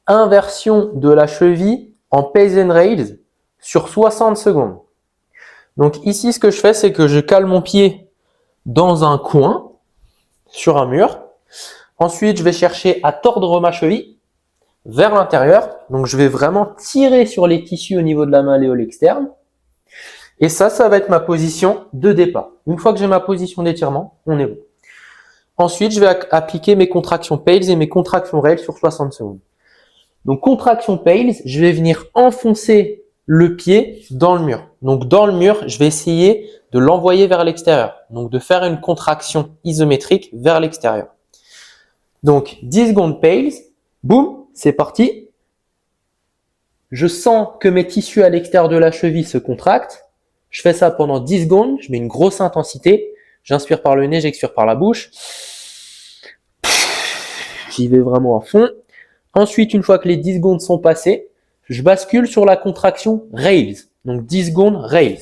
inversion de la cheville en Pace and Rails sur 60 secondes. Donc ici, ce que je fais, c'est que je cale mon pied dans un coin, sur un mur. Ensuite, je vais chercher à tordre ma cheville vers l'intérieur. Donc, je vais vraiment tirer sur les tissus au niveau de la malléole externe. Et ça va être ma position de départ. Une fois que j'ai ma position d'étirement, on est bon. Ensuite, je vais appliquer mes contractions Pales et mes contractions Rails sur 60 secondes. Donc, contraction Pales, je vais venir enfoncer le pied dans le mur. Donc, dans le mur, je vais essayer de l'envoyer vers l'extérieur. Donc, de faire une contraction isométrique vers l'extérieur. Donc, 10 secondes Pales, boum, c'est parti. Je sens que mes tissus à l'extérieur de la cheville se contractent. Je fais ça pendant 10 secondes, je mets une grosse intensité. J'inspire par le nez, j'expire par la bouche. J'y vais vraiment à fond. Ensuite, une fois que les 10 secondes sont passées, je bascule sur la contraction Rails. Donc 10 secondes Rails.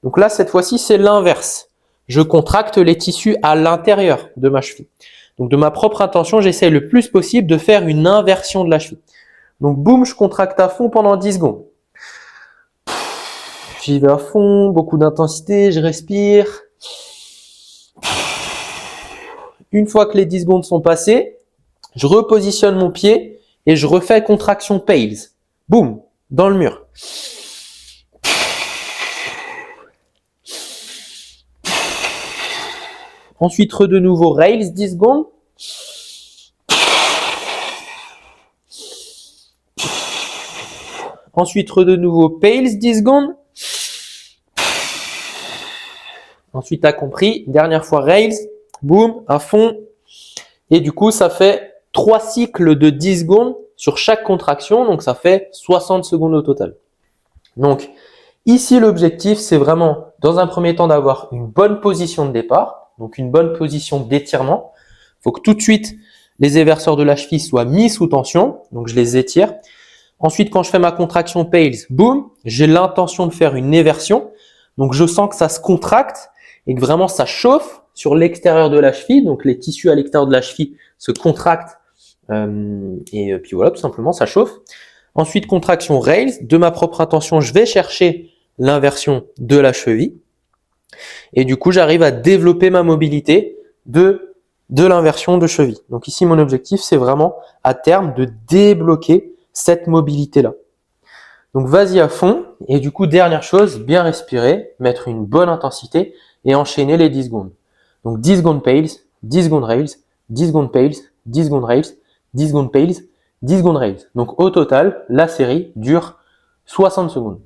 Donc là, cette fois-ci, c'est l'inverse. Je contracte les tissus à l'intérieur de ma cheville. Donc de ma propre intention, j'essaie le plus possible de faire une inversion de la cheville. Donc boum, je contracte à fond pendant 10 secondes. J'y vais à fond, beaucoup d'intensité, je respire. Une fois que les 10 secondes sont passées, je repositionne mon pied et je refais contraction Pales. Boum, dans le mur. Ensuite, de nouveau Rails, 10 secondes. Ensuite, de nouveau Pales, 10 secondes. Ensuite, t'as compris, dernière fois Rails, boum, à fond. Et du coup, ça fait 3 cycles de 10 secondes sur chaque contraction. Donc, ça fait 60 secondes au total. Donc, ici, l'objectif, c'est vraiment, dans un premier temps, d'avoir une bonne position de départ. Donc, une bonne position d'étirement. Il faut que tout de suite, les éverseurs de la cheville soient mis sous tension. Donc, je les étire. Ensuite, quand je fais ma contraction Pales, boum, j'ai l'intention de faire une éversion. Donc, je sens que ça se contracte et que vraiment ça chauffe sur l'extérieur de la cheville. Donc, les tissus à l'extérieur de la cheville se contractent et puis voilà, tout simplement, ça chauffe. Ensuite, contraction Rails. De ma propre intention, je vais chercher l'inversion de la cheville. Et du coup, j'arrive à développer ma mobilité de l'inversion de cheville. Donc ici, mon objectif, c'est vraiment à terme de débloquer cette mobilité-là. Donc vas-y à fond. Et du coup, dernière chose, bien respirer, mettre une bonne intensité et enchaîner les 10 secondes. Donc 10 secondes Pales, 10 secondes Rails, 10 secondes Pales, 10 secondes Rails, 10 secondes Pales, 10 secondes Rails. Donc au total, la série dure 60 secondes.